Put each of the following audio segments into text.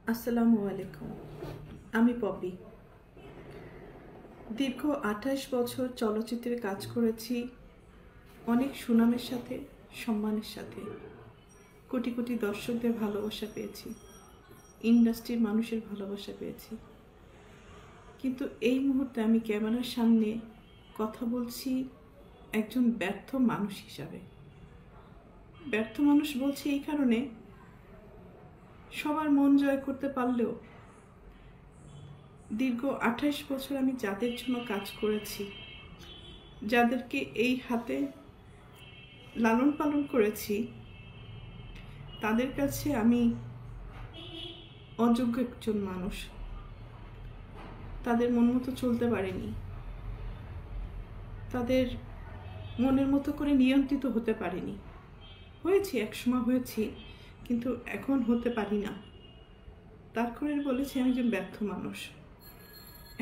আসসালামু আলাইকুম। আমি পপি। দীর্ঘ ২৮ বছর চলচ্চিত্রে কাজ করেছি, অনেক সুনামের সাথে, সম্মানের সাথে। কোটি কোটি দর্শকদের ভালোবাসা পেয়েছি, ইন্ডাস্ট্রির মানুষের ভালোবাসা পেয়েছি। কিন্তু এই মুহূর্তে আমি ক্যামেরার সামনে কথা বলছি একজন ব্যর্থ মানুষ হিসাবে। ব্যর্থ মানুষ বলছি এই কারণে, সবার মন জয় করতে পারলেও দীর্ঘ ২৮ বছর আমি যাদের জন্য কাজ করেছি, যাদেরকে এই হাতে লালন পালন করেছি, তাদের কাছে আমি অযোগ্য একজন মানুষ। তাদের মন মতো চলতে পারিনি, তাদের মনের মতো করে নিয়ন্ত্রিত হতে পারিনি। হয়েছি, একসময় হয়েছি, কিন্তু এখন হতে পারি না। তার করে বলেছি আমি একজন ব্যর্থ মানুষ।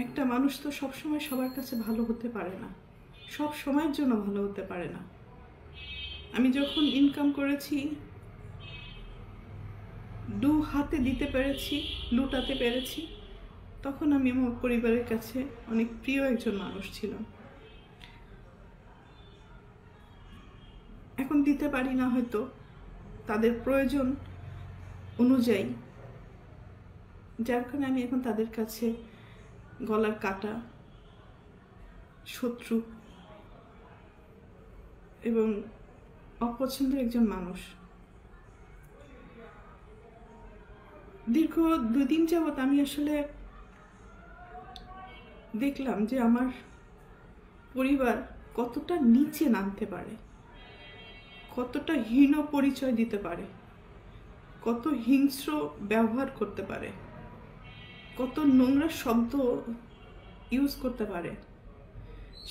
একটা মানুষ তো সবসময় সবার কাছে ভালো হতে পারে না, সব সময়ের জন্য ভালো হতে পারে না। আমি যখন ইনকাম করেছি, দু হাতে দিতে পেরেছি, লুটাতে পেরেছি, তখন আমি আমার পরিবারের কাছে অনেক প্রিয় একজন মানুষ ছিলাম। এখন দিতে পারি না, হয়তো তাদের প্রয়োজন অনুযায়ী, যার কারণে আমি এখন তাদের কাছে গলার কাটা, শত্রু এবং অপছন্দের একজন মানুষ। দীর্ঘ 2 দিন যাবৎ আমি আসলে দেখলাম যে আমার পরিবার কতটা নিচে নামতে পারে, কতটা হীন পরিচয় দিতে পারে, কত হিংস্র ব্যবহার করতে পারে, কত নোংরা শব্দ ইউজ করতে পারে।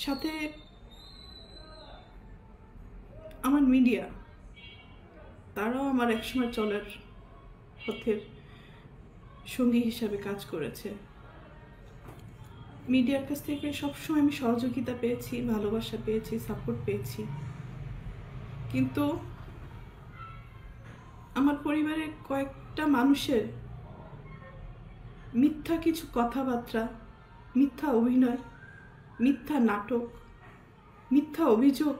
সাথে আমার মিডিয়া, তারাও আমার একসময় চলার পথের সঙ্গী হিসাবে কাজ করেছে। মিডিয়ার কাছ থেকে সবসময় আমি সহযোগিতা পেয়েছি, ভালোবাসা পেয়েছি, সাপোর্ট পেয়েছি। কিন্তু আমার পরিবারের কয়েকটা মানুষের মিথ্যা কিছু কথাবার্তা, মিথ্যা অভিনয়, মিথ্যা নাটক, মিথ্যা অভিযোগ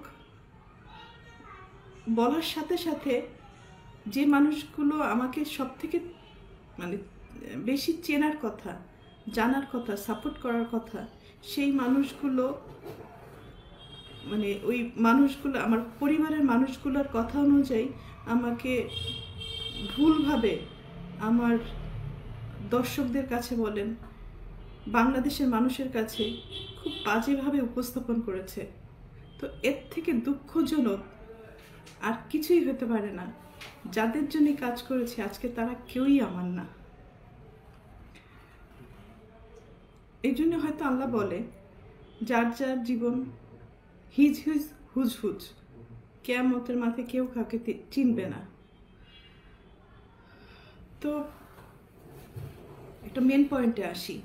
বলার সাথে সাথে যে মানুষগুলো আমাকে সব থেকে বেশি চেনার কথা, জানার কথা, সাপোর্ট করার কথা, সেই মানুষগুলো ওই মানুষগুলো আমার পরিবারের মানুষগুলোর কথা অনুযায়ী আমাকে ভুলভাবে আমার দর্শকদের কাছে বলেন, বাংলাদেশের মানুষের কাছে খুব বাজেভাবে উপস্থাপন করেছে। তো এর থেকে দুঃখজনক আর কিছুই হতে পারে না। যাদের জন্য কাজ করেছি আজকে তারা কেউই আমার না। এই জন্য হয়তো আল্লাহ বলে, যার যার জীবন হিজ হিজ হুজ হুজ, কিয়ামতের মাঠে কেউ কাউকে চিনবে না। তো একটা মেন পয়েন্টে আসি।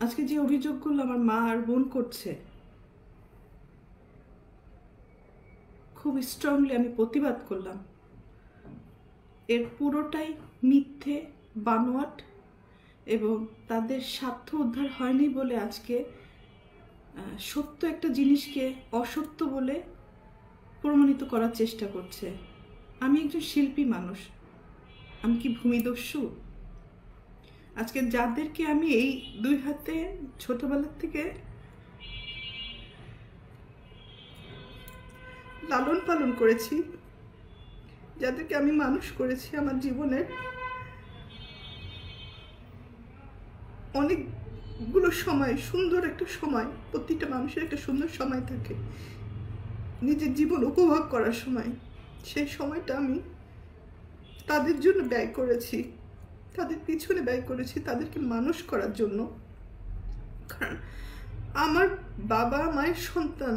আজকে যে অভিযোগগুলো আমার মা আর বোন করছে, খুব স্ট্রংলি আমি প্রতিবাদ করলাম। এর পুরোটাই মিথ্যে, বানোয়াট, এবং তাদের স্বার্থ উদ্ধার হয়নি বলে আজকে সত্য একটা জিনিসকে অসত্য বলে প্রমাণিত করার চেষ্টা করছে। আমি একজন শিল্পী মানুষ, আমি কি ভূমিদস্যু? আজকে যাদেরকে আমি এই 2 হাতে ছোটবেলার থেকে লালন পালন করেছি, যাদেরকে আমি মানুষ করেছি, আমার জীবনের অনেকগুলো সময়, সুন্দর একটা সময়, প্রতিটা মানুষের একটা সুন্দর সময় থাকে নিজের জীবন উপভোগ করার সময়। সেই সময়টা আমি তাদের জন্য ব্যয় করেছি, তাদের পিছনে ব্যয় করেছি, তাদেরকে মানুষ করার জন্য। কারণ আমার বাবা মায়ের সন্তান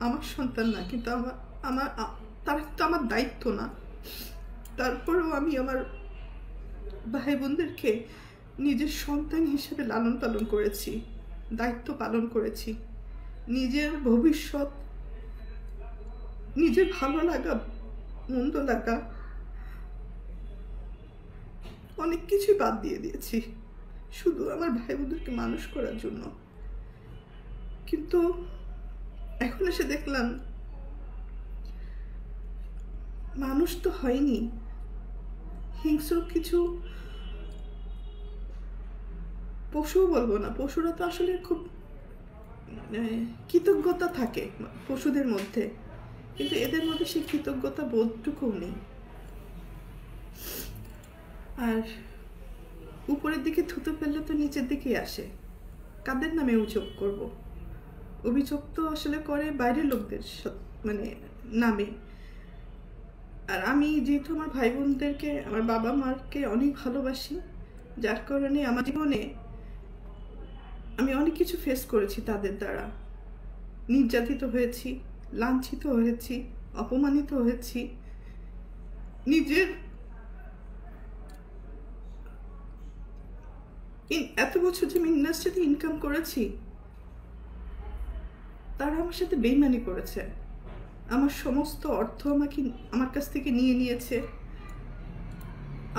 আমার সন্তান না, কিন্তু তারা তো আমার দায়িত্ব না। তারপরেও আমি আমার ভাই বোনদেরকে নিজের সন্তান হিসেবে লালন পালন করেছি, দায়িত্ব পালন করেছি। নিজের ভবিষ্যৎ, নিজের ভালো লাগা, মন্দ লাগা অনেক কিছুই বাদ দিয়ে দিয়েছি শুধু আমার ভাই বোনদেরকে মানুষ করার জন্য। কিন্তু এখন এসে দেখলাম মানুষ তো হয়নি, হিংস্র কিছু পশুও বলবো না, পশুরা তো আসলে খুব কৃতজ্ঞতা থাকে পশুদের মধ্যে, কিন্তু এদের মধ্যে সেই কৃতজ্ঞতা বোধটুকুও নেই। আর উপরের দিকে থুতু ফেললে তো নিচের দিকেই আসে। কাদের নামে অভিযোগ করব? অভিযোগ তো আসলে করে বাইরের লোকদের মানে নামে। আর আমি যেহেতু আমার ভাই বোনদেরকে, আমার বাবা মাকে অনেক ভালোবাসি, যার কারণে আমার জীবনে আমি অনেক কিছু ফেস করেছি তাদের দ্বারা। নির্যাতিত হয়েছি, লাঞ্ছিত হয়েছি, অপমানিত হয়েছি। নিজের এত বছর যে আমি ইন্ডাস্ট্রিতে ইনকাম করেছি, তারা আমার সাথে বেইমানি করেছে। আমার সমস্ত অর্থ আমার কাছ থেকে নিয়ে নিয়েছে।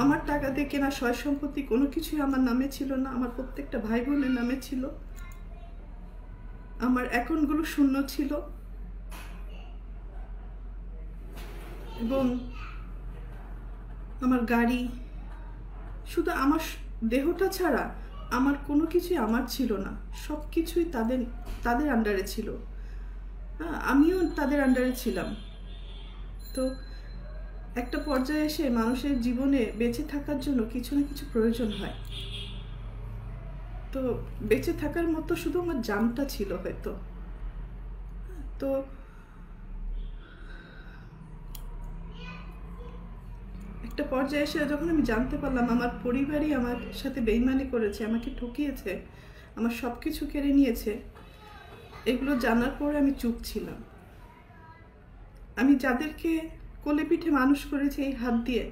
আমার টাকা দিয়ে কেনা সয় সম্পত্তি কোনো কিছুই আমার নামে ছিল না, আমার প্রত্যেকটা ভাই বোনের নামে ছিল। আমার অ্যাকাউন্টগুলো শূন্য ছিল এবং আমার গাড়ি, শুধু আমার দেহটা ছাড়া আমার কোনো কিছুই আমার ছিল না। সব কিছুই তাদের আন্ডারে ছিল। আমিও তাদের আন্ডারে ছিলাম। তো একটা পর্যায়ে এসে মানুষের জীবনে বেঁচে থাকার জন্য কিছু না কিছু প্রয়োজন হয়। তো বেঁচে থাকার মতো শুধু আমার জানটা ছিল হয়তো। তো একটা পর্যায়ে এসে যখন আমি জানতে পারলাম আমার পরিবারই আমার সাথে বেইমানি করেছে, আমাকে ঠকিয়েছে, আমার সব কিছু কেড়ে নিয়েছে, এগুলো জানার পরে আমি চুপ ছিলাম। আমি যাদেরকে কোলে পিঠে মানুষ করেছি এই হাত দিয়ে,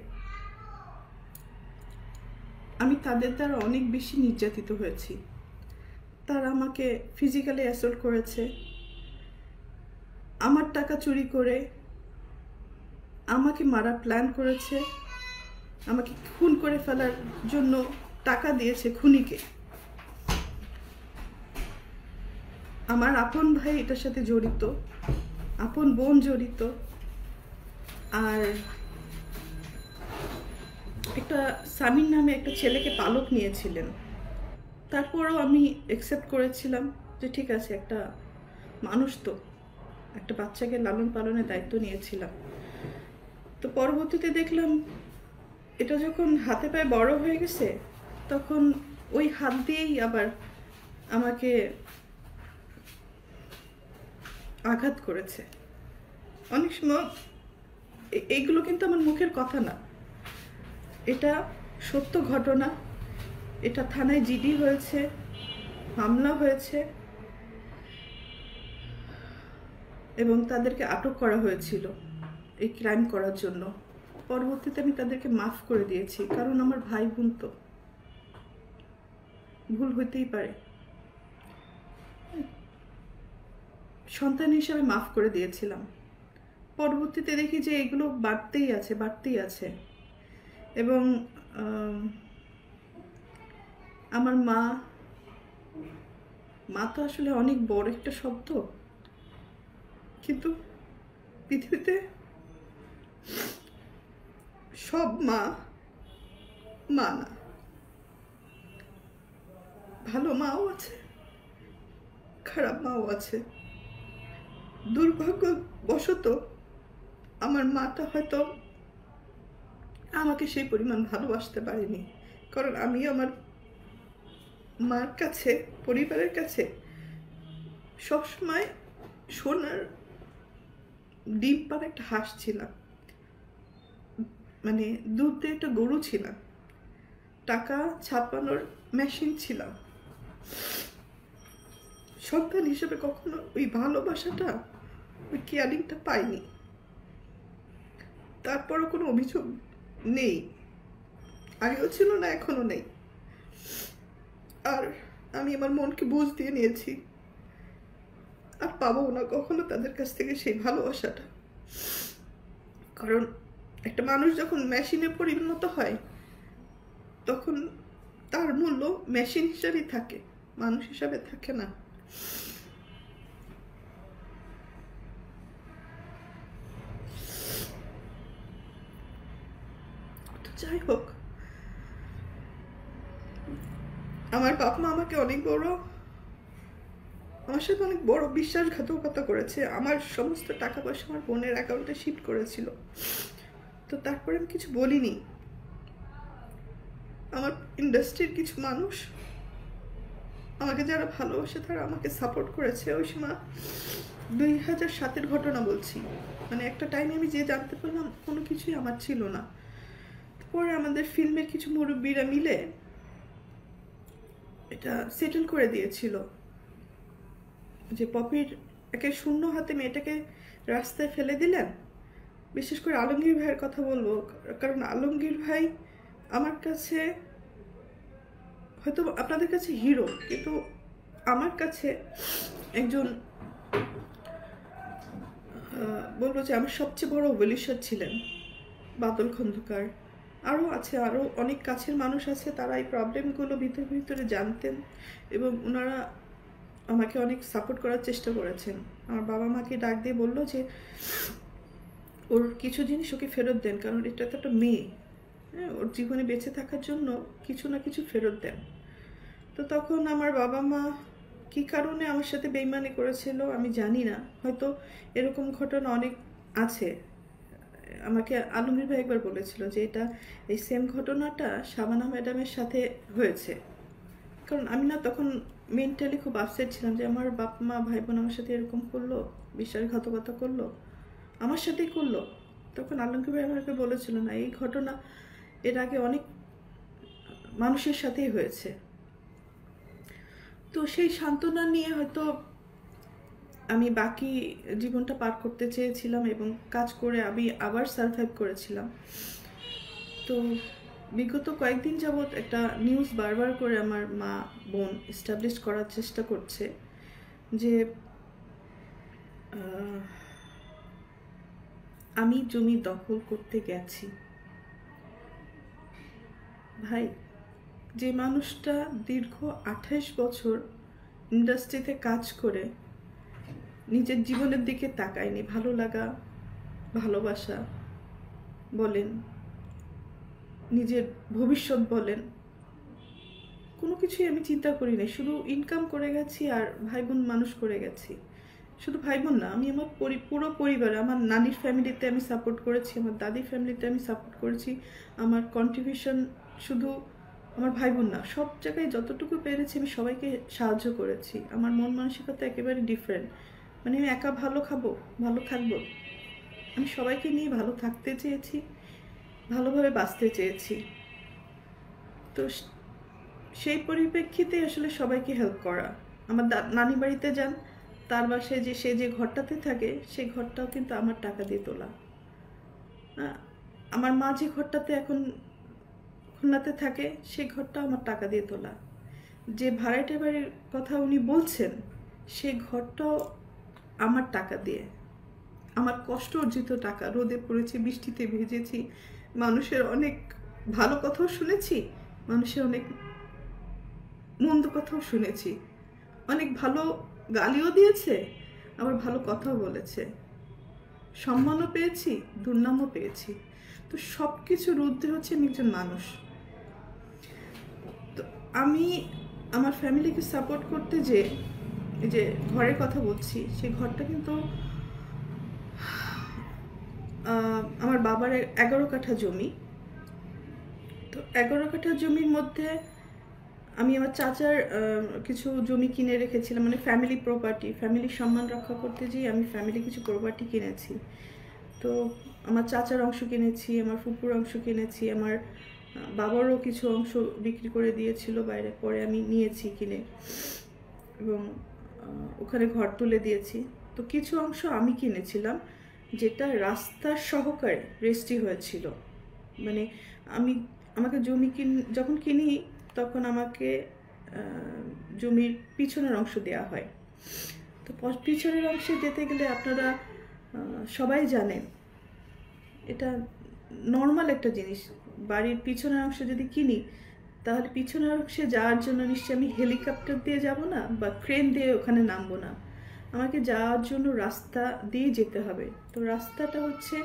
আমি তাদের দ্বারা অনেক বেশি নির্যাতিত হয়েছি। তারা আমাকে ফিজিক্যালি অ্যাসল্ট করেছে, আমার টাকা চুরি করে আমাকে মারার প্ল্যান করেছে, আমাকে খুন করে ফেলার জন্য টাকা দিয়েছে খুনিকে। আমার আপন ভাই এটার সাথে জড়িত, আপন বোন জড়িত, আর একটা সামিন নামে একটা ছেলেকে পালক নিয়েছিলেন। তারপরেও আমি অ্যাকসেপ্ট করেছিলাম যে ঠিক আছে, একটা মানুষ তো, একটা বাচ্চাকে লালন পালনের দায়িত্ব নিয়েছিলাম। তো পরবর্তীতে দেখলাম এটা যখন হাতে পায়ে বড় হয়ে গেছে, তখন ওই হাত দিয়েই আবার আমাকে আঘাত করেছে। অনেক সময় এইগুলো কিন্তু আমার মুখের কথা না, এটা সত্য ঘটনা। এটা থানায় জিডি হয়েছে, মামলা হয়েছে এবং তাদেরকে আটক করা হয়েছিল এই ক্রাইম করার জন্য। পরবর্তীতে আমি তাদেরকে মাফ করে দিয়েছি, কারণ আমার ভাই বোন তো, ভুল হইতেই পারে। সন্তান হিসাবে মাফ করে দিয়েছিলাম। পরবর্তীতে দেখি যে এগুলো বাড়তেই আছে। এবং আমার মা তো আসলে অনেক বড় একটা শব্দ, কিন্তু পৃথিবীতে সব মা না। ভালো মাও আছে, খারাপ মাও আছে। দুর্ভাগ্যবশত আমার মাটা হয়তো আমাকে সেই পরিমাণ ভালোবাসতে পারেনি, কারণ আমি আমার মার কাছে, পরিবারের কাছে সবসময় সোনার ডিম পাড়া একটা হাঁস ছিলাম, মানে দুধ দিয়ে একটা গরু ছিলাম, টাকা ছাপানোর মেশিন ছিলাম। সন্তান হিসেবে কখনো ওই ভালোবাসাটা, ওই কেয়ারিংটা পাইনি। তারপরও কোনো অভিযোগ নেই, আগেও ছিল না, এখনো নেই। আর আমি আমার মনকে বুঝ দিয়ে নিয়েছি, আর পাবো না কখনো তাদের কাছ থেকে সেই ভালোবাসাটা। কারণ একটা মানুষ যখন মেশিনে পরিণত হয়, তখন তার মূল্য মেশিন হিসাবেই থাকে, মানুষ হিসাবে থাকে না। তো যাই হোক, আমার বাপ মা আমাকে আমার সাথে অনেক বড় বিশ্বাসঘাতকতা করেছে। আমার সমস্ত টাকা পয়সা আমার বোনের অ্যাকাউন্টে শিফট করেছিল। তো তারপরে আমি কিছু বলিনি। আমার ইন্ডাস্ট্রির কিছু মানুষ, আমাকে যারা ভালোবাসে, তারা আমাকে সাপোর্ট করেছে। ওই সময় 2007-এর ঘটনা বলছি, মানে একটা টাইমে আমি যে জানতে পারলাম কোনো কিছুই আমার ছিল না। পরে আমাদের ফিল্মের কিছু মুরব্বীরা মিলে এটা সেটেল করে দিয়েছিল যে পপির একে শূন্য হাতে মেয়েটাকে রাস্তায় ফেলে দিলেন। বিশেষ করে আলমগীর ভাইয়ের কথা বলবো, কারণ আলমগীর ভাই আমার কাছে, হয়তো আপনাদের কাছে হিরো, কিন্তু আমার কাছে একজন, বলবো যে আমার সবচেয়ে বড় ওয়েলিশার ছিলেন বাদল খন্দকার। আরও আছে, আরও অনেক কাছের মানুষ আছে, তারা এই প্রবলেমগুলো ভিতরে ভিতরে জানতেন এবং ওনারা আমাকে অনেক সাপোর্ট করার চেষ্টা করেছেন। আমার বাবা মাকে ডাক দিয়ে বললো যে ওর কিছু জিনিস ওকে ফেরত দেন, কারণ এটা তো একটা মেয়ে, হ্যাঁ, ওর জীবনে বেঁচে থাকার জন্য কিছু না কিছু ফেরত দেন। তো তখন আমার বাবা মা কী কারণে আমার সাথে বেইমানি করেছিল আমি জানি না, হয়তো এরকম ঘটনা অনেক আছে। আমাকে আলমগীর ভাই একবার বলেছিল যে এটা এই সেম ঘটনাটা শাবানা ম্যাডামের সাথে হয়েছে। কারণ আমি না তখন মেন্টালি খুব আপসেট ছিলাম যে আমার বাপ মা ভাই বোন আমার সাথে এরকম করলো, বিশ্বাসঘাতকতা করলো, আমার সাথেই করলো। তখন আলমগীর ভাই আমাকে বলেছিল না, এই ঘটনা এর আগে অনেক মানুষের সাথেই হয়েছে। তো সেই সান্ত্বনা নিয়ে হয়তো আমি বাকি জীবনটা পার করতে চেয়েছিলাম এবং কাজ করে আমি আবার সারভাইভ করেছিলাম। তো বিগত কয়েকদিন যাবৎ একটা নিউজ বারবার করে আমার মা বোন এস্টাবলিশ করার চেষ্টা করছে যে আমি জমি দখল করতে গেছি। ভাই, যে মানুষটা দীর্ঘ 28 বছর ইন্ডাস্ট্রিতে কাজ করে নিজের জীবনের দিকে তাকায়নি, ভালো লাগা, ভালোবাসা বলেন, নিজের ভবিষ্যৎ বলেন, কোনো কিছুই আমি চিন্তা করি না। শুধু ইনকাম করে গেছি আর ভাই বোন মানুষ করে গেছি। শুধু ভাই বোন না, আমি আমার পুরো পরিবারে, আমার নানির ফ্যামিলিতে আমি সাপোর্ট করেছি, আমার দাদির ফ্যামিলিতে আমি সাপোর্ট করেছি। আমার কন্ট্রিবিউশন শুধু আমার ভাই বোন না, সব জায়গায় যতটুকু পেরেছি আমি সবাইকে সাহায্য করেছি। আমার মন মানসিকতা একেবারে ডিফারেন্ট, মানে আমি একা ভালো খাবো, ভালো থাকবো, আমি সবাইকে নিয়ে ভালো থাকতে চেয়েছি, ভালোভাবে বাঁচতে চেয়েছি। তো সেই পরিপ্রেক্ষিতে আসলে সবাইকে হেল্প করা। আমার নানি বাড়িতে যান, তার বাসায় যে সে যে ঘরটাতে থাকে সেই ঘরটাও কিন্তু আমার টাকা দিয়ে তোলা। আমার মা যে ঘরটাতে এখন খুলনাতে থাকে সেই ঘরটাও আমার টাকা দিয়ে তোলা। যে ভাড়াটে বাড়ির কথা উনি বলছেন সেই ঘরটাও আমার টাকা দিয়ে, আমার কষ্ট অর্জিত টাকা। রোদে পড়েছি, বৃষ্টিতে ভিজেছি, মানুষের অনেক ভালো কথাও শুনেছি, মানুষের অনেক মন্দ কথাও শুনেছি, অনেক ভালো গালিও দিয়েছে, আবার ভালো কথাও বলেছে, সম্মানও পেয়েছি, দুর্নামও পেয়েছি। তো সব কিছুর ঊর্ধ্বে হচ্ছে আমি একজন মানুষ। তো আমি আমার ফ্যামিলিকে সাপোর্ট করতে যে এই যে ঘরের কথা বলছি, সেই ঘরটা কিন্তু আমার বাবার 11 কাঠা জমি। তো 11 কাঠা জমির মধ্যে আমি আমার চাচার কিছু জমি কিনে রেখেছিলাম, মানে ফ্যামিলি প্রপার্টি, ফ্যামিলির সম্মান রক্ষা করতে যেয়ে আমি ফ্যামিলি কিছু প্রপার্টি কিনেছি। তো আমার চাচার অংশ কিনেছি, আমার ফুপুর অংশ কিনেছি, আমার বাবারও কিছু অংশ বিক্রি করে দিয়েছিল বাইরে, পরে আমি নিয়েছি কিনে এবং ওখানে ঘর তুলে দিয়েছি। তো কিছু অংশ আমি কিনেছিলাম যেটা রাস্তার সহকারে রেজিস্ট্রি হয়েছিল, মানে আমাকে জমি যখন কিনি তখন আমাকে জমির পিছনের অংশ দেওয়া হয়। তো পিছনের অংশে যেতে গেলে আপনারা সবাই জানেন এটা নর্মাল একটা জিনিস, বাড়ির পিছনের অংশ যদি কিনি তাহলে পিছনের অংশে যাওয়ার জন্য নিশ্চয়ই আমি হেলিকপ্টার দিয়ে যাব না বা ক্রেন দিয়ে ওখানে নামবো না, আমাকে যাওয়ার জন্য রাস্তা দিয়ে যেতে হবে। তো রাস্তাটা হচ্ছে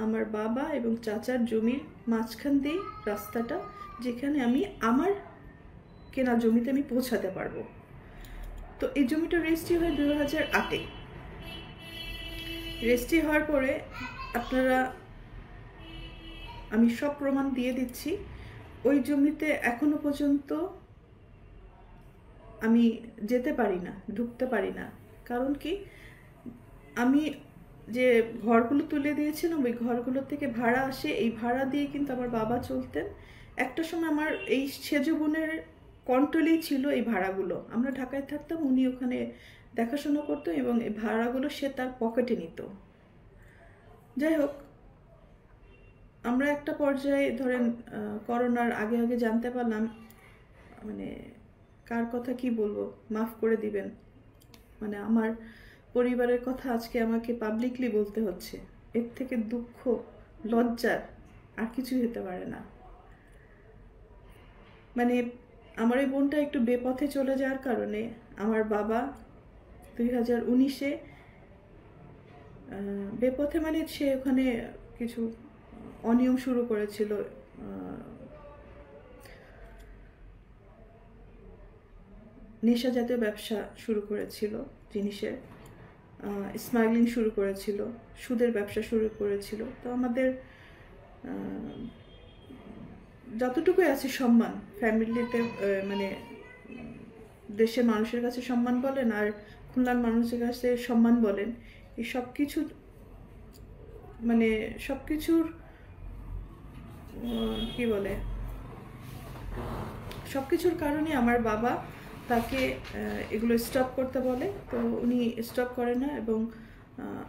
আমার বাবা এবং চাচার জমির মাঝখান দিয়ে রাস্তাটা, যেখানে আমি আমার কেনা জমিতে আমি পৌঁছাতে পারবো। তো এই জমিটা রেজিস্ট্রি হয় 2008-এ। রেজিস্ট্রি হওয়ার পরে আপনারা, আমি সব প্রমাণ দিয়ে দিচ্ছি, ওই জমিতে এখনো পর্যন্ত আমি যেতে পারি না, ঢুকতে পারি না। কারণ কি, আমি যে ঘরগুলো তুলে দিয়েছিলাম ওই ঘরগুলো থেকে ভাড়া আসে, এই ভাড়া দিয়ে কিন্তু আমার বাবা চলতেন। একটা সময় আমার এই সেজ বোনের কন্ট্রোলেই ছিল এই ভাড়াগুলো। আমরা ঢাকায় থাকতাম, উনি ওখানে দেখাশোনা করতো এবং এই ভাড়াগুলো সে তার পকেটে নিত। যাই হোক, আমরা একটা পর্যায়ে ধরেন করোনার আগে আগে জানতে পারলাম, মানে কার কথা কি বলবো, মাফ করে দিবেন, মানে আমার পরিবারের কথা আজকে আমাকে পাবলিকলি বলতে হচ্ছে। এর থেকে দুঃখ, লজ্জার আর কিছুই হতে পারে না। মানে আমার এই বোনটা একটু বেপথে চলে যাওয়ার কারণে আমার বাবা 2019-এ বেপথে, মানে সে ওখানে কিছু অনিয়ম শুরু করেছিল, নেশা জাতীয় ব্যবসা শুরু করেছিল, জিনিসের স্মাগলিং শুরু করেছিল, সুদের ব্যবসা শুরু করেছিল। তো আমাদের যতটুকুই আছে সম্মান ফ্যামিলিতে, মানে দেশের মানুষের কাছে সম্মান বলেন আর খুলনার মানুষের কাছে সম্মান বলেন, এই সব কিছু, মানে সব কিছুর কি বলে, সব কিছুর কারণে আমার বাবা তাকে এগুলো স্টপ করতে বলে। তো উনি স্টপ করে না এবং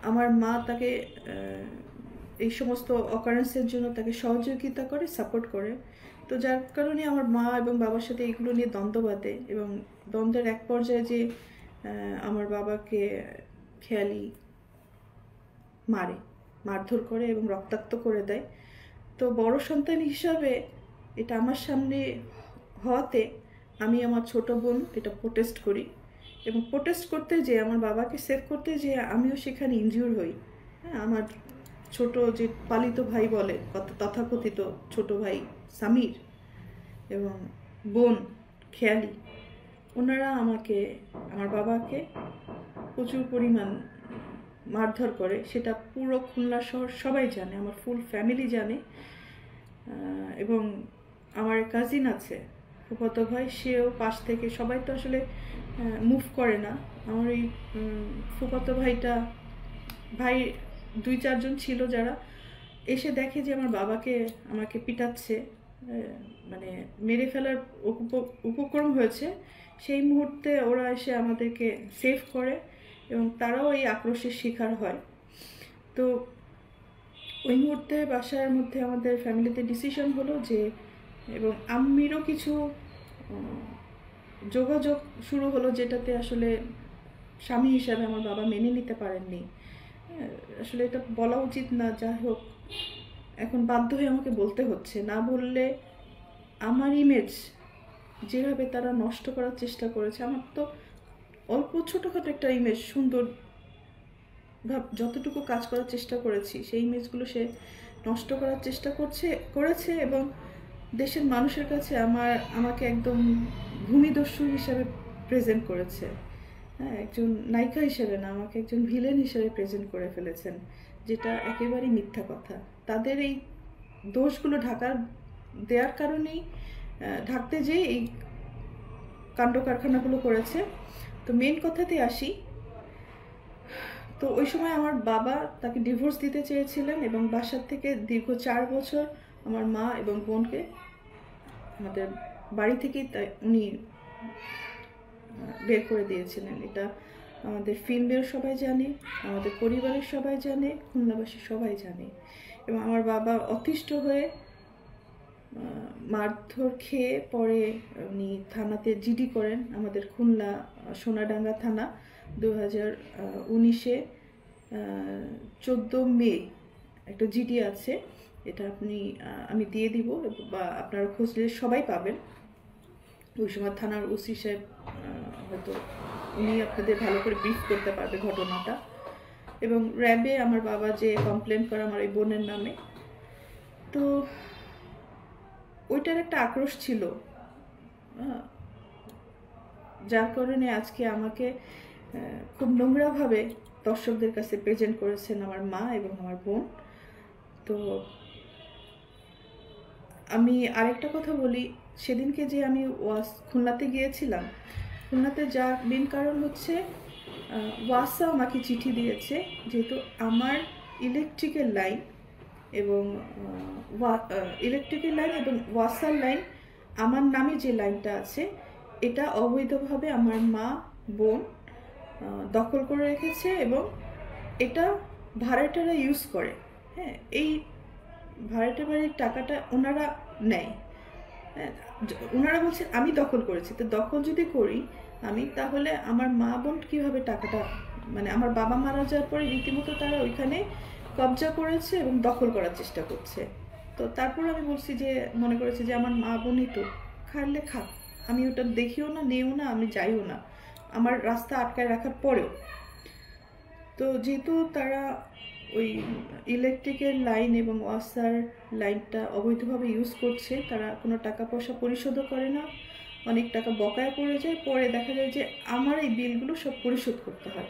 আমার মা তাকে এই সমস্ত অকারেন্সের জন্য তাকে সহযোগিতা করে, সাপোর্ট করে। তো যার কারণে আমার মা এবং বাবার সাথে এগুলো নিয়ে দ্বন্দ্ব বাঁধে এবং দ্বন্দ্বের এক পর্যায়ে যে আমার বাবাকে খেয়ালি মারধর করে এবং রক্তাক্ত করে দেয়। তো বড় সন্তান হিসাবে এটা আমার সামনে হওয়াতে আমি আমার ছোট বোন এটা প্রোটেস্ট করি এবং প্রোটেস্ট করতে যে আমার বাবাকে সেভ করতে যে আমিও সেখানে ইনজিউর হই। হ্যাঁ, আমার ছোট যে পালিত ভাই বলে, তথাকথিত ছোট ভাই সামির এবং বোন খেয়ালি, ওনারা আমাকে, আমার বাবাকে প্রচুর পরিমাণ মারধর করে। সেটা পুরো খুলনা শহর সবাই জানে, আমার ফুল ফ্যামিলি জানে। এবং আমার কাজিন আছে, ফুফাতো ভাই, সেও পাশ থেকে, সবাই তো আসলে মুভ করে না। আমার এই ফুফাতো ভাইটা, ভাই 2-4 জন ছিল যারা এসে দেখে যে আমার বাবাকে আমাকে পিটাচ্ছে, মানে মেরে ফেলার উপক্রম হয়েছে, সেই মুহূর্তে ওরা এসে আমাদেরকে সেভ করে এবং তারাও এই আক্রোশের শিকার হয়। তো ওই মুহূর্তে বাসার মধ্যে আমাদের ফ্যামিলিতে ডিসিশন হলো যে, এবং আম্মিরও কিছু যোগাযোগ শুরু হলো যেটাতে আসলে স্বামী হিসাবে আমার বাবা মেনে নিতে পারেননি। আসলে এটা বলা উচিত না, যাই হোক এখন বাধ্য হয়ে আমাকে বলতে হচ্ছে। না বললে আমার ইমেজ যেভাবে তারা নষ্ট করার চেষ্টা করেছে, আমার তো অল্প ছোটোখাটো একটা ইমেজ, সুন্দর যতটুকু কাজ করার চেষ্টা করেছি সেই ইমেজগুলো সে নষ্ট করার চেষ্টা করেছে এবং দেশের মানুষের কাছে আমাকে একদম ভূমিদস্যু হিসাবে প্রেজেন্ট করেছে। হ্যাঁ, একজন নায়িকা হিসেবে না, আমাকে একজন ভিলেন হিসেবে প্রেজেন্ট করে ফেলেছেন, যেটা একেবারেই মিথ্যা কথা। তাদের এই দোষগুলো দেওয়ার কারণেই, ঢাকতে যেয়ে এই কাণ্ড কারখানাগুলো করেছে। তো মেন কথাতে আসি। তো ওই সময় আমার বাবা তাকে ডিভোর্স দিতে চেয়েছিলেন এবং বাসার থেকে দীর্ঘ 4 বছর আমার মা এবং বোনকে আমাদের বাড়ি থেকেই উনি বের করে দিয়েছিলেন। এটা আমাদের ফিল্মের সবাই জানে, আমাদের পরিবারের সবাই জানে, খুলনাবাসী সবাই জানে। এবং আমার বাবা অতিষ্ঠ হয়ে মারধর খেয়ে পরে উনি থানাতে জিডি করেন, আমাদের খুলনা সোনাডাঙ্গা থানা। 2019-এ 14 মে একটা জিডি আছে, এটা আমি দিয়ে দিব বা আপনারা খুঁজলে সবাই পাবেন। ওই সময় থানার ওসি সাহেব হয়তো উনি আপনাদের ভালো করে ব্রিফ করতে পারবে ঘটনাটা। এবং র্যাবে আমার বাবা যে কমপ্লেন করে আমার এই বোনের নামে, তো ওইটার একটা আক্রোশ ছিল, যার কারণে আজকে আমাকে খুব নোংরাভাবে দর্শকদের কাছে প্রেজেন্ট করেছেন আমার মা এবং আমার বোন। তো আমি আরেকটা কথা বলি, সেদিনকে যে আমি খুলনাতে গিয়েছিলাম, খুলনাতে যার মেন কারণ হচ্ছে ওয়াসা আমাকে চিঠি দিয়েছে, যেহেতু আমার ইলেকট্রিক্যাল লাইন এবং ওয়াসার লাইন, আমার নামে যে লাইনটা আছে এটা অবৈধভাবে আমার মা বোন দখল করে রেখেছে এবং এটা ভাড়াটারা ইউজ করে। হ্যাঁ, এই ভাড়াটে বাড়ির টাকাটা ওনারা নেয়। হ্যাঁ, ওনারা বলছে আমি দখল করেছি, তো দখল যদি করি আমি, তাহলে আমার মা বোন কীভাবে টাকাটা, মানে আমার বাবা মারা যাওয়ার পরে রীতিমতো তারা ওইখানে কবজা করেছে এবং দখল করার চেষ্টা করছে। তো তারপর আমি বলছি যে, মনে করেছি যে আমার মা বোনই তো, খাইলে খাক, আমি ওটা দেখিও না, নেও না, আমি যাইও না, আমার রাস্তা আটকায় রাখার পরেও। তো যেহেতু তারা ওই ইলেকট্রিকের লাইন এবং ওয়াসার লাইনটা অবৈধভাবে ইউজ করছে, তারা কোনো টাকা পয়সা পরিশোধও করে না, অনেক টাকা বকেয়া পড়ে যায়, পরে দেখা যায় যে আমার এই বিলগুলো সব পরিশোধ করতে হয়।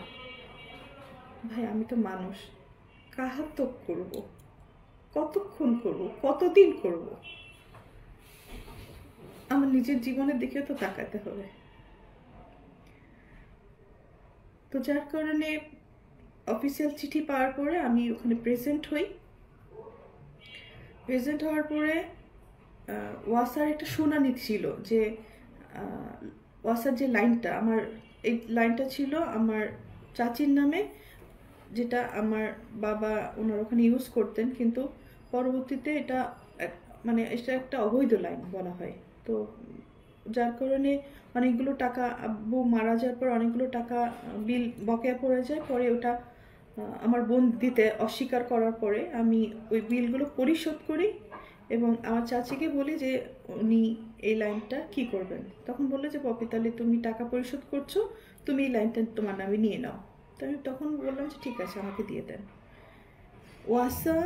ভাই, আমি তো মানুষ, কাহাতক করব, কতক্ষণ করব, কতদিন করব? আমার নিজের জীবনের দিকেও তো তাকাতে হবে। তো যার কারণে অফিসিয়াল চিঠি পাওয়ার পরে আমি ওখানে প্রেজেন্ট হই। প্রেজেন্ট হওয়ার পরে ওয়াসার একটা শুনানি ছিল যে ওয়াসার যে লাইনটা, আমার এই লাইনটা ছিল আমার চাচির নামে, যেটা আমার বাবা ওনার ওখানে ইউজ করতেন, কিন্তু পরবর্তীতে এটা মানে এটা একটা অবৈধ লাইন বলা হয়। তো যার কারণে অনেকগুলো টাকা, আব্বু মারা যাওয়ার পর অনেকগুলো টাকা বিল বকেয়া পড়ে যায়। পরে ওটা আমার বোন দিতে অস্বীকার করার পরে আমি ওই বিলগুলো পরিশোধ করি এবং আমার চাচিকে বলি যে উনি এই লাইনটা কি করবেন। তখন বললো যে পপি, তাহলে তুমি টাকা পরিশোধ করছো, তুমি এই লাইনটা তোমার নামে নিয়ে নাও। তো আমি তখন বললাম যে ঠিক আছে, আমাকে দিয়ে দেন। ওয়াসা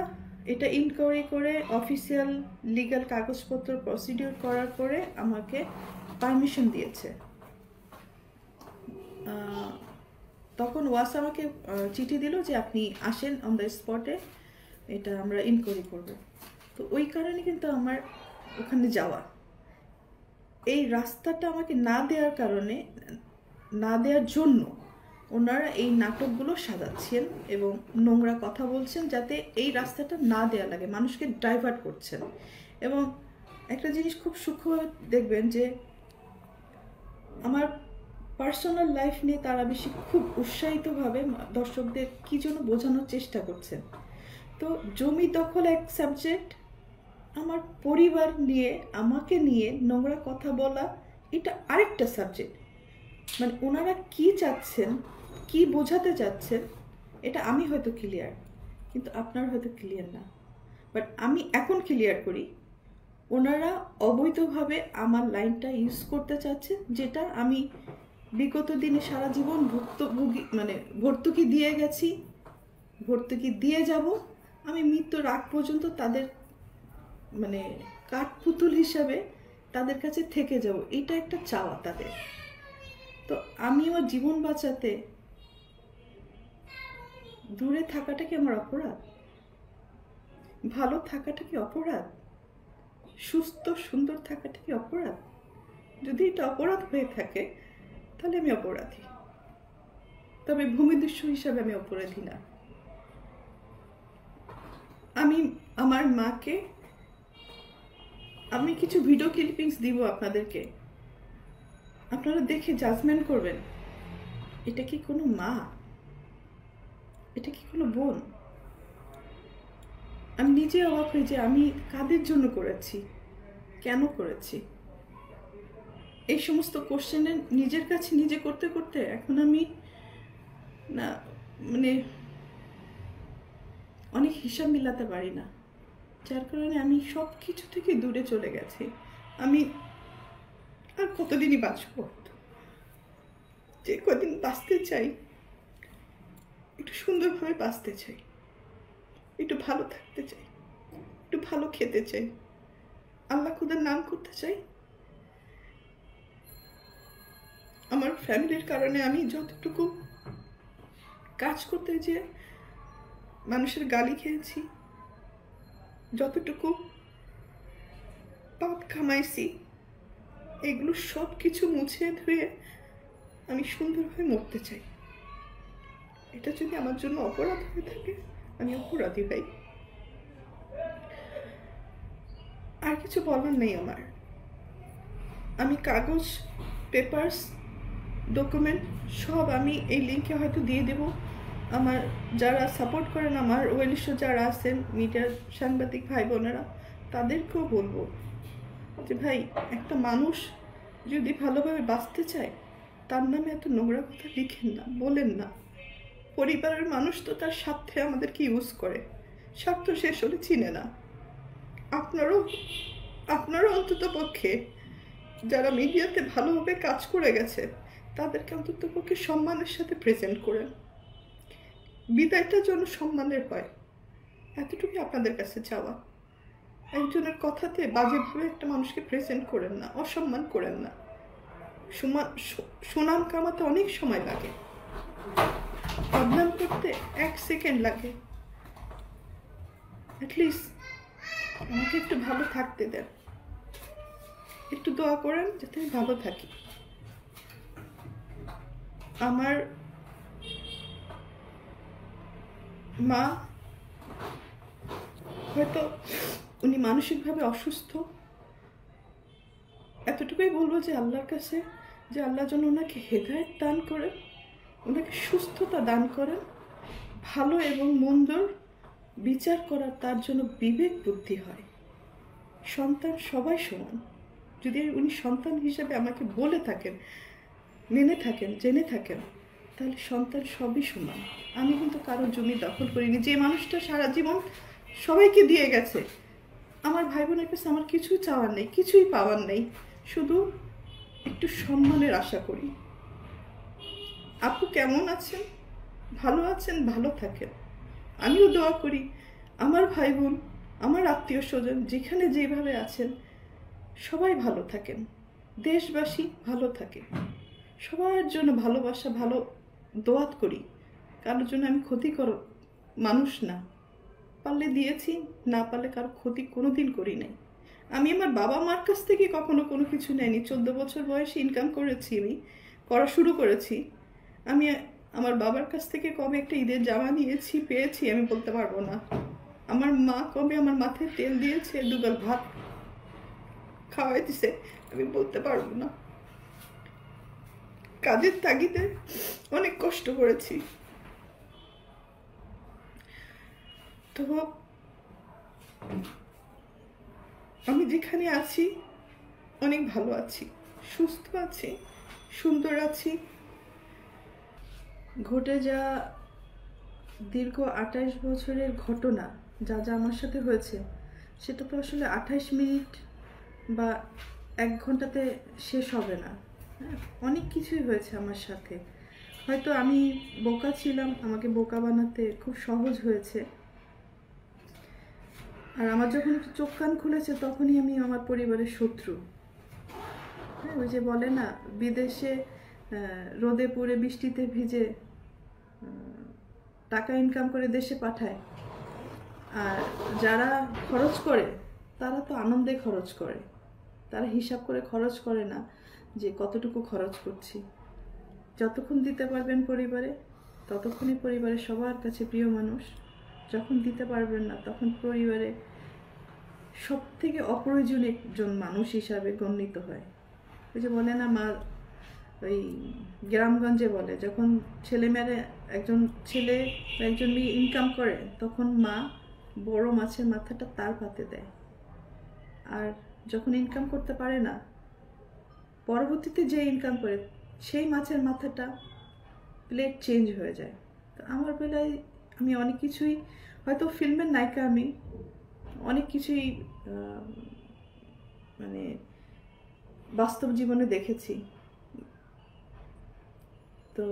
এটা ইনকোয়ারি করে অফিসিয়াল লিগ্যাল কাগজপত্র প্রসিডিওর করার পরে আমাকে পারমিশন দিয়েছে। তখন ওয়াসা আমাকে চিঠি দিল যে আপনি আসেন অন দ্য স্পটে, এটা আমরা ইনকোয়ারি করব। তো ওই কারণে কিন্তু আমার ওখানে যাওয়া। এই রাস্তাটা আমাকে না দেওয়ার কারণে, না দেওয়ার জন্য ওনারা এই নাটকগুলো সাজাচ্ছেন এবং নোংরা কথা বলছেন যাতে এই রাস্তাটা না দেওয়া লাগে, মানুষকে ডাইভার্ট করছেন। এবং একটা জিনিস খুব সূক্ষ্মভাবে দেখবেন যে আমার পার্সোনাল লাইফ নিয়ে তারা বেশি খুব উৎসাহিতভাবে দর্শকদের কী জন্য বোঝানোর চেষ্টা করছেন। তো জমি দখল এক সাবজেক্ট, আমার পরিবার নিয়ে, আমাকে নিয়ে নোংরা কথা বলা এটা আরেকটা সাবজেক্ট। মানে ওনারা কি চাচ্ছেন, কি বোঝাতে চাচ্ছেন, এটা আমি হয়তো ক্লিয়ার, কিন্তু আপনার হয়তো ক্লিয়ার না। বাট আমি এখন ক্লিয়ার করি, ওনারা অবৈধভাবে আমার লাইনটা ইউজ করতে চাচ্ছেন, যেটা আমি বিগত দিনে সারা জীবন ভর্তুকি দিয়ে গেছি, ভর্তুকি দিয়ে যাব, আমি মৃত্যুর আগ পর্যন্ত তাদের মানে কাঠপুতুল হিসাবে তাদের কাছে থেকে যাব, এটা একটা চাওয়া তাদের। তো আমি আমার জীবন বাঁচাতে দূরে থাকাটা কি আমার অপরাধ? ভালো থাকাটা কি অপরাধ? সুস্থ সুন্দর থাকাটা কি অপরাধ? যদি এটা অপরাধ হয়ে থাকে তাহলে আমি অপরাধী, তবে ভূমিদস্যু হিসাবে আমি অপরাধী না। আমি আমার মাকে, আমি কিছু ভিডিও ক্লিপিংস দিব আপনাদেরকে, আপনারা দেখে জাজমেন্ট করবেন, এটা কি কোনো মা? এটা কি কোনো বোন? আমি নিজে অবাক হই যে আমি কাদের জন্য করেছি, কেন করেছি। এই সমস্ত কোশ্চেনের নিজের কাছে নিজে করতে করতে এখন আমি না মানে অনেক হিসাব মিলাতে পারি না, যার কারণে আমি সব কিছু থেকে দূরে চলে গেছি। আমি আর কতদিনই বাঁচব, যে কদিন বাঁচতে চাই একটু সুন্দরভাবে বাঁচতে চাই, একটু ভালো থাকতে চাই, একটু ভালো খেতে চাই, আল্লাহ খুদার নাম করতে চাই। আমার ফ্যামিলির কারণে আমি যতটুকু কাজ করতে যেয়ে মানুষের গালি খেয়েছি, যতটুকু পাপ কামাইছি, এগুলো সব কিছু মুছে ধুয়ে আমি সুন্দরভাবে মরতে চাই। এটা যদি আমার জন্য অপরাধ হয়ে থাকে, আমি অপরাধী ভাই। আর কিছু বলার নেই আমার। আমি কাগজ, পেপারস, ডকুমেন্ট সব আমি এই লিঙ্কে হয়তো দিয়ে দেব। আমার যারা সাপোর্ট করেন, আমার ওয়েলিশ যারা আছেন, মিডিয়ার সাংবাদিক ভাই বোনেরা, তাদেরকেও বলবো যে ভাই, একটা মানুষ যদি ভালোভাবে বাঁচতে চায়, তার নামে এত নোংরা কথা লিখেন না, বলেন না। পরিবারের মানুষ তো তার স্বার্থে আমাদেরকে ইউজ করে, স্বার্থ শেষ হলে চিনে না। আপনারও অন্তত পক্ষে যারা মিডিয়াতে ভালোভাবে কাজ করে গেছে, তাদেরকে অন্তত পক্ষে সম্মানের সাথে প্রেজেন্ট করেন। বিদায়টা যেন সম্মানের হয়, এতটুকুই আপনাদের কাছে চাওয়া। একজনের কথাতে বাজেভাবে একটা মানুষকে প্রেজেন্ট করেন না, অসম্মান করেন না। সুনাম কামাতে অনেক সময় লাগে, বদনাম করতে 1 সেকেন্ড লাগে। অ্যাটলিস্ট আমাকে একটু ভালো থাকতে দেন, একটু দোয়া করেন যাতে আমি ভালো থাকি। আমার মা হয়তো উনি মানসিকভাবে অসুস্থ, এতটুকুই বলবো যে আল্লাহর কাছে, যে আল্লাহ যেন ওনাকে হেদায়েত দান করেন, ওনাকে সুস্থতা দান করেন, ভালো এবং মন্দর বিচার করার তার জন্য বিবেক বুদ্ধি হয়। সন্তান সবাই সমান। যদি উনি সন্তান হিসেবে আমাকে বলে থাকেন, মেনে থাকেন, জেনে থাকেন, তাহলে সন্তান সবই সমান। আমি কিন্তু কারোর জমি দখল করিনি। যে মানুষটা সারা জীবন সবাইকে দিয়ে গেছে, আমার ভাই বোনের কাছে আমার কিছুই চাওয়ার নেই, কিছুই পাওয়ার নেই, শুধু একটু সম্মানের আশা করি। আপু কেমন আছেন? ভালো আছেন? ভালো থাকেন। আমিও দোয়া করি আমার ভাই বোন, আমার আত্মীয় স্বজন যেখানে যেভাবে আছেন সবাই ভালো থাকেন, দেশবাসী ভালো থাকে। সবার জন্য ভালোবাসা, ভালো দোয়াত করি। কারোর জন্য আমি ক্ষতিকর মানুষ না, পারলে দিয়েছি, না পারলে কারো ক্ষতি কোনোদিন করি নাই। আমি আমার বাবা মার কাছ থেকে কখনো কোনো কিছু নেয়নি। 14 বছর বয়সে ইনকাম করেছি, আমি করা শুরু করেছি। আমি আমার বাবার কাছ থেকে কবে একটা ঈদের জামা নিয়েছি, পেয়েছি, আমি বলতে পারবো না। আমার মা কবে আমার মাথায় তেল দিয়েছে, দুবেলা ভাত খাওয়াই দিছে, আমি বলতে পারবো না। কাজের তাগিদে অনেক কষ্ট করেছি। তো আমি যেখানে আছি অনেক ভালো আছি, সুস্থ আছি, সুন্দর আছি। ঘটে যা দীর্ঘ 28 বছরের ঘটনা, যা যা আমার সাথে হয়েছে, সেটা তো আসলে 28 মিনিট বা 1 ঘন্টাতে শেষ হবে না। অনেক কিছুই হয়েছে আমার সাথে। হয়তো আমি বোকা ছিলাম, আমাকে বোকা বানাতে খুব সহজ হয়েছে। আর আমার যখন একটু চোখ কান খুলেছে, তখনই আমি আমার পরিবারের শত্রু। হ্যাঁ, ওই যে বলে না, বিদেশে রোদে পুড়ে বৃষ্টিতে ভিজে টাকা ইনকাম করে দেশে পাঠায়, আর যারা খরচ করে তারা তো আনন্দে খরচ করে, তারা হিসাব করে খরচ করে না যে কতটুকু খরচ করছি। যতক্ষণ দিতে পারবেন পরিবারে, ততক্ষণই পরিবারের সবার কাছে প্রিয় মানুষ। যখন দিতে পারবেন না, তখন পরিবারে সব থেকে অপ্রয়োজনীয় একজন মানুষ হিসাবে গণ্যিত হয়। ওই যে বলে না, মা ওই গ্রামগঞ্জে বলে, যখন ছেলেমেয়েরা, একজন ছেলে বা একজন মেয়ে ইনকাম করে, তখন মা বড় মাছের মাথাটা তার পাতে দেয়। আর যখন ইনকাম করতে পারে না, পরবর্তীতে যে ইনকাম করে সেই মাছের মাথাটা প্লেট চেঞ্জ হয়ে যায়। তো আমার বেলায় আমি অনেক কিছুই, হয়তো ফিল্মের নায়িকা, আমি অনেক কিছুই মানে বাস্তব জীবনে দেখেছি। তো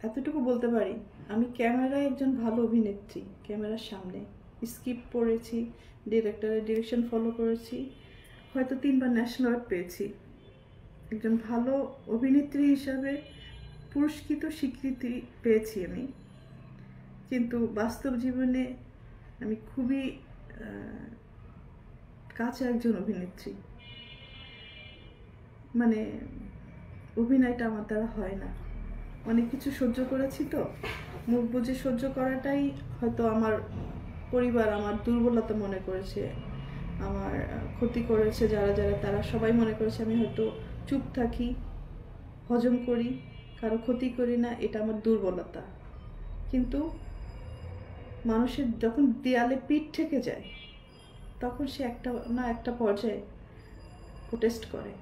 এতটুকু বলতে পারি, আমি ক্যামেরায় একজন ভালো অভিনেত্রী। ক্যামেরার সামনে স্ক্রিপ্ট পড়েছি, ডিরেক্টরের ডিরেকশন ফলো করেছি, হয়তো 3বার ন্যাশনাল অ্যাওয়ার্ড পেয়েছি। একজন ভালো অভিনেত্রী হিসাবে পুরস্কৃত স্বীকৃতি পেয়েছি আমি। কিন্তু বাস্তব জীবনে আমি খুবই কাছে একজন অভিনেত্রী। মানে অভিনয়টা আমার দ্বারা হয় না। অনেক কিছু সহ্য করেছি, তো মুখ বুজে সহ্য করাটাই হয়তো আমার পরিবার আমার দুর্বলতা মনে করেছে, আমার ক্ষতি করেছে যারা যারা, তারা সবাই মনে করেছে আমি হয়তো চুপ থাকি, হজম করি, কারো ক্ষতি করি না, এটা আমার দুর্বলতা। কিন্তু মানুষের যখন দেয়ালে পিঠ ঠেকে যায়, তখন সে একটা না একটা পর্যায়ে প্রোটেস্ট করে।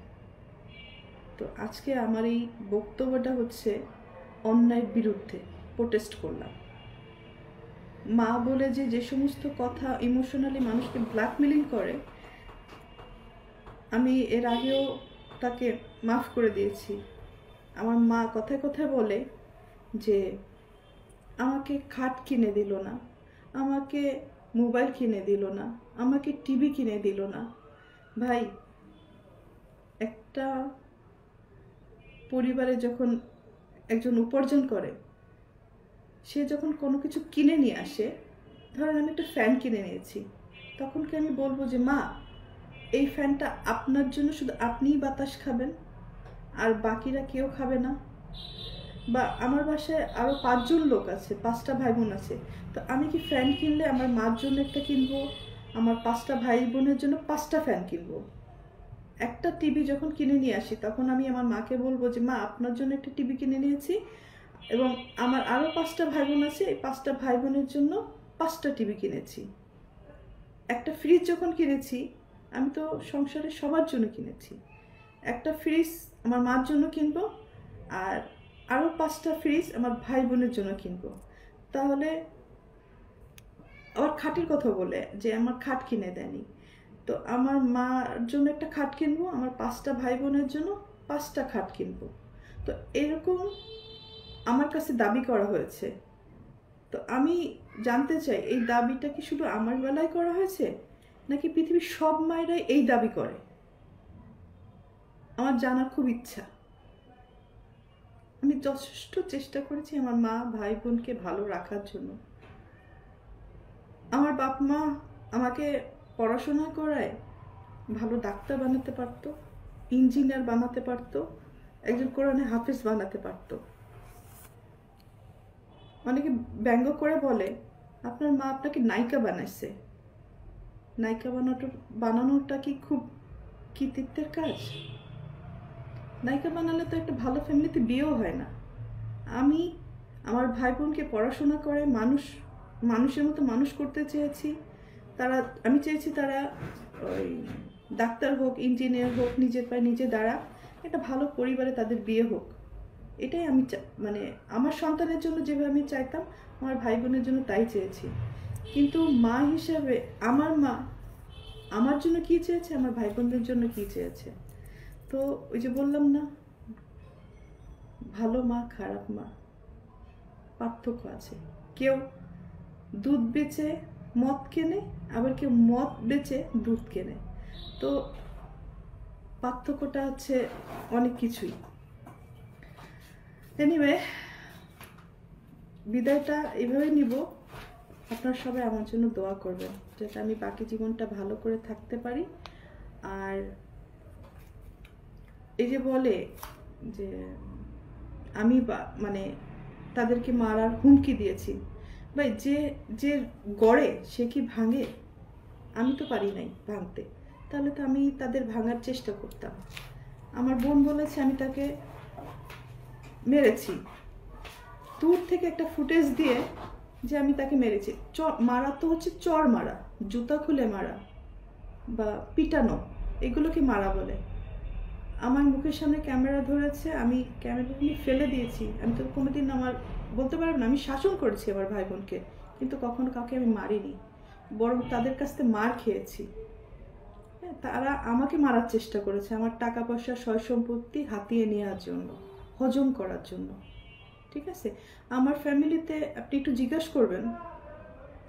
তো আজকে আমার এই বক্তব্যটা হচ্ছে অন্যায়ের বিরুদ্ধে প্রোটেস্ট করলাম। মা বলে যে সমস্ত কথা ইমোশনালি মানুষকে ব্ল্যাকমেলিং করে, আমি এর আগেও তাকে মাফ করে দিয়েছি। আমার মা কথায় কথায় বলে যে আমাকে খাট কিনে দিল না, আমাকে মোবাইল কিনে দিল না, আমাকে টিভি কিনে দিল না। ভাই, একটা পরিবারে যখন একজন উপার্জন করে, সে যখন কোনো কিছু কিনে নিয়ে আসে, ধরেন আমি একটা ফ্যান কিনে নিয়েছি, তখন কি আমি বলবো যে মা এই ফ্যানটা আপনার জন্য শুধু আপনিই বাতাস খাবেন আর বাকিরা কেউ খাবে না? বা আমার বাসায় আরও 5 জন লোক আছে, 5টা ভাই বোন আছে, তো আমি কি ফ্যান কিনলে আমার মার জন্য একটা কিনবো, আমার 5টা ভাই বোনের জন্য 5টা ফ্যান কিনবো? একটা টিভি যখন কিনে নিয়ে আসি, তখন আমি আমার মাকে বলবো যে মা আপনার জন্য একটা টিভি কিনে নিয়েছি, এবং আমার আরও 5টা ভাই বোন আছে, এই 5টা ভাই বোনের জন্য 5টা টিভি কিনেছি। একটা ফ্রিজ যখন কিনেছি, আমি তো সংসারে সবার জন্য কিনেছি। একটা ফ্রিজ আমার মার জন্য কিনবো, আর আরও 5টা ফ্রিজ আমার ভাই বোনের জন্য কিনবো। তাহলে আবার খাটের কথা বলে যে আমার খাট কিনে দেয়নি, তো আমার মার জন্য একটা খাট কিনবো, আমার 5টা ভাই বোনের জন্য 5টা খাট কিনবো। তো এরকম আমার কাছে দাবি করা হয়েছে। তো আমি জানতে চাই এই দাবিটা কি শুধু আমার বেলায় করা হয়েছে, নাকি পৃথিবীর সব মায়েরাই এই দাবি করে? আমার জানার খুব ইচ্ছা। আমি যথেষ্ট চেষ্টা করেছি আমার মা ভাই বোনকে ভালো রাখার জন্য। আমার বাপ মা আমাকে পড়াশোনা করায় ভালো ডাক্তার বানাতে পারতো, ইঞ্জিনিয়ার বানাতে পারতো, একজন কোরআনে হাফেজ বানাতে পারতো। অনেকে ব্যঙ্গ করে বলে আপনার মা আপনাকে নায়িকা বানাইছে। নায়িকা বানানোটা কি খুব কৃতিত্বের কাজ? নায়িকা বানালে তো একটা ভালো ফ্যামিলিতে বিয়েও হয় না। আমি আমার ভাই বোনকে পড়াশোনা করে মানুষের মতো মানুষ করতে চেয়েছি। আমি চেয়েছি তারা ওই ডাক্তার হোক, ইঞ্জিনিয়ার হোক, নিজের পায়ে নিজে দাঁড়া, একটা ভালো পরিবারে তাদের বিয়ে হোক। এটাই আমি মানে আমার সন্তানের জন্য যেভাবে আমি চাইতাম, আমার ভাই বোনের জন্য তাই চেয়েছি। কিন্তু মা হিসাবে আমার মা আমার জন্য কী চেয়েছে, আমার ভাই বোনদের জন্য কী চেয়েছে। তো ওই যে বললাম না, ভালো মা খারাপ মা পার্থক্য আছে। কেউ দুধ বেচে মদ কেনে, আবার কেউ মদ বেচে দুধ কেনে। তো পার্থক্যটা হচ্ছে অনেক কিছুই। এনিওয়ে, বিদায়টা এভাবে নিব। আপনারা সবাই আমার জন্য দোয়া করবেন যাতে আমি বাকি জীবনটা ভালো করে থাকতে পারি। আর এই যে বলে যে আমি মানে তাদেরকে মারার হুমকি দিয়েছি, ভাই যে গড়ে সে কি ভাঙে? আমি তো পারি নাই ভাঙতে, তাহলে তো আমি তাদের ভাঙার চেষ্টা করতাম। আমার বোন বলেছে আমি তাকে মেরেছি, দূর থেকে একটা ফুটেজ দিয়ে যে আমি তাকে মেরেছি। মারা তো হচ্ছে চর মারা, জুতা খুলে মারা বা পিটানো, এগুলোকে মারা বলে। আমার মুখের সামনে ক্যামেরা ধরেছে, আমি ক্যামেরাটা নিয়ে ফেলে দিয়েছি। আমি তো কোনোদিন বলতে পারব না আমি শাসন করেছি আমার ভাই বোনকে, কিন্তু কখনো কাউকে আমি মারিনি, বরং তাদের কাছ থেকে মার খেয়েছি। হ্যাঁ, তারা আমাকে মারার চেষ্টা করেছে আমার টাকা পয়সা সয় সম্পত্তি হাতিয়ে নেওয়ার জন্য, হজম করার জন্য। ঠিক আছে, আমার ফ্যামিলিতে আপনি একটু জিজ্ঞাসা করবেন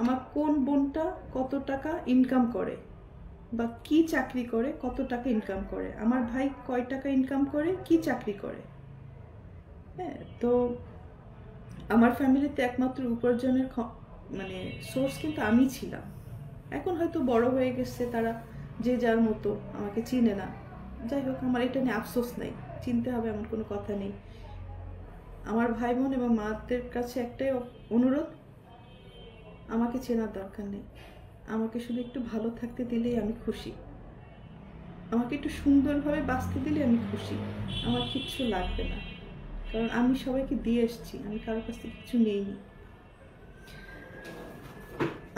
আমার কোন বোনটা কত টাকা ইনকাম করে বা কি চাকরি করে, কত টাকা ইনকাম করে, আমার ভাই কয় টাকা ইনকাম করে, কি চাকরি করে। হ্যাঁ, তো আমার ফ্যামিলিতে একমাত্র উপার্জনের মানে সোর্স কিন্তু আমি ছিলাম। এখন হয়তো বড় হয়ে গেছে তারা, যে যার মতো, আমাকে চিনে না। যাই হোক, আমার এটা নিয়ে আফসোস নেই, চিনতে হবে এমন কোনো কথা নেই। আমার ভাই বোন এবং মাদের কাছে একটাই অনুরোধ, আমাকে চেনার দরকার নেই, আমাকে শুধু একটু ভালো থাকতে দিলেই আমি খুশি, আমাকে একটু সুন্দরভাবে বাঁচতে দিলে আমি খুশি, আমার কিচ্ছু লাগবে না। কারণ আমি সবাইকে দিয়ে এসেছি, আমি কারোর কাছ থেকে কিছু নেইনি।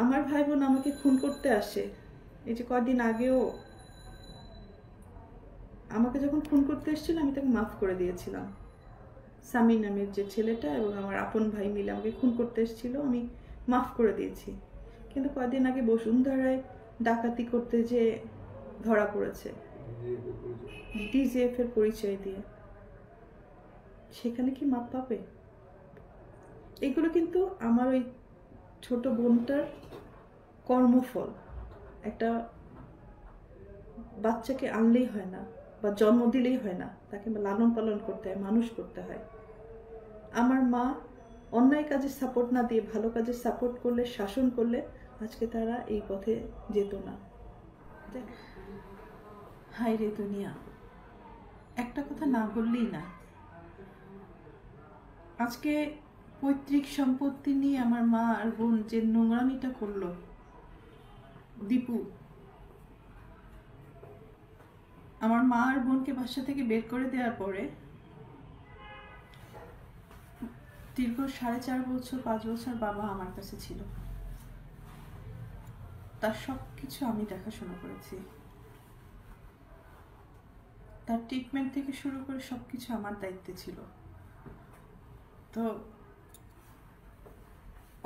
আমার ভাই বোন আমাকে খুন করতে আসে, এই যে কদিন আগেও আমাকে যখন খুন করতে এসেছিল আমি তাকে মাফ করে দিয়েছিলাম। সামি নামের যে ছেলেটা এবং আমার আপন ভাই মিলে আমাকে খুন করতে এসেছিল, আমি মাফ করে দিয়েছি। কিন্তু কদিন আগে বসুন্ধরায় ডাকাতি করতে যে ধরা পড়েছে ডিজিএফ এর পরিচয় দিয়ে, সেখানে কি মাপ পাবে? এগুলো কিন্তু আমার ওই ছোট বোনটার কর্মফল। একটা বাচ্চাকে আনলেই হয় না বা জন্ম দিলেই হয় না, তাকে লালন পালন করতে হয়, মানুষ করতে হয়। আমার মা অন্যায় কাজে সাপোর্ট না দিয়ে ভালো কাজে সাপোর্ট করলে, শাসন করলে আজকে তারা এই পথে যেত না। হায় রে দুনিয়া, একটা কথা না বললেই না। আজকে পৈতৃক সম্পত্তি নিয়ে আমার মা আর বোন যে নোংরামিটা করলো, দীপু আমার মা আর বোনকে বাসা থেকে বের করে দেওয়ার পরে দীর্ঘ 4.5 বছর 5 বছর বাবা আমার কাছে ছিল, তার সবকিছু আমি দেখাশোনা করেছি, তার ট্রিটমেন্ট থেকে শুরু করে সবকিছু আমার দায়িত্বে ছিল। তো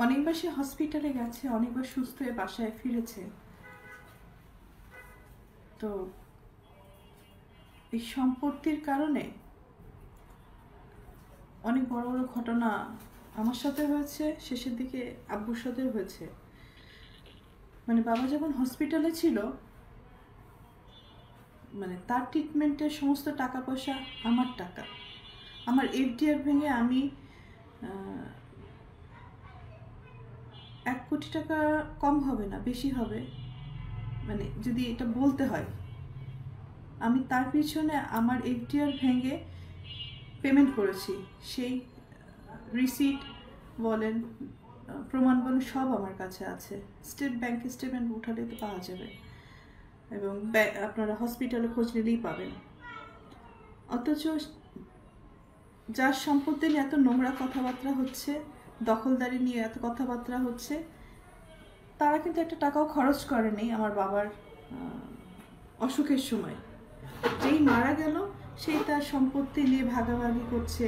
অনেকবার সে হসপিটালে গেছে, অনেকবার সুস্থ হয়ে বাসায় ফিরেছে। তো এই সম্পত্তির কারণে অনেক বড় বড় ঘটনা আমার সাথে হয়েছে, শেষের দিকে আব্বুর সাথে হয়েছে। মানে বাবা যখন হসপিটালে ছিল, মানে তার ট্রিটমেন্টের সমস্ত টাকা পয়সা আমার টাকা, আমার এফডিআর ভেঙে আমি 1 কোটি টাকা কম হবে না, বেশি হবে, মানে যদি এটা বলতে হয়, আমি তার পিছনে আমার এফডিআর ভেঙে পেমেন্ট করেছি। সেই রিসিট বলেন, প্রমাণ বলেন, সব আমার কাছে আছে। স্টেট ব্যাংকে স্টেটমেন্ট উঠালে তো পাওয়া যাবে, এবং আপনারা হসপিটালে খোঁজ নিলেই পাবেন। অথচ যার সম্পত্তি নিয়ে এত নোংরা কথাবার্তা হচ্ছে, দখলদারি নিয়ে এত কথাবার্তা হচ্ছে, তারা কিন্তু একটা টাকাও খরচ করেনি আমার বাবার অসুখের সময়। যেই মারা গেল সেই তার সম্পত্তি নিয়ে ভাগাভাগি করছে,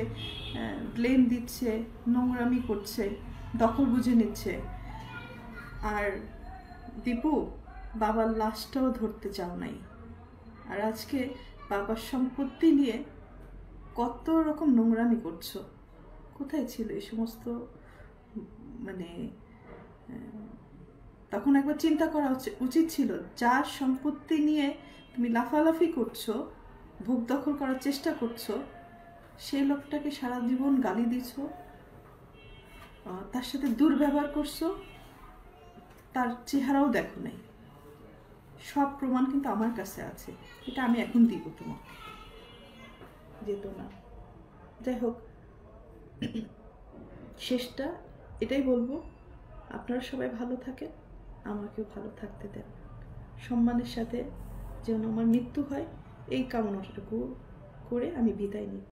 ব্লেম দিচ্ছে, নোংরামি করছে, দখল বুঝে নিচ্ছে। আর দীপু, বাবার লাশটাও ধরতে চাও নাই। আর আজকে বাবার সম্পত্তি নিয়ে কত রকম নোংরামি করছো। কোথায় ছিল এই সমস্ত? মানে তখন একবার চিন্তা করা উচিত ছিল, যার সম্পত্তি নিয়ে তুমি লাফালাফি করছো, ভোগ দখল করার চেষ্টা করছো, সেই লোকটাকে সারা জীবন গালি দিছ, তার সাথে দুর্ব্যবহার করছো, তার চেহারাও দেখো নাই। সব প্রমাণ কিন্তু আমার কাছে আছে, এটা আমি এখন দিব তোমাকে, যেত না। যাই হোক, শেষটা এটাই বলবো, আপনারা সবাই ভালো থাকেন, আমাকেও ভালো থাকতে দেন, সম্মানের সাথে যেন আমার মৃত্যু হয় এই কামনাটুকু করে আমি বিদায় নিই।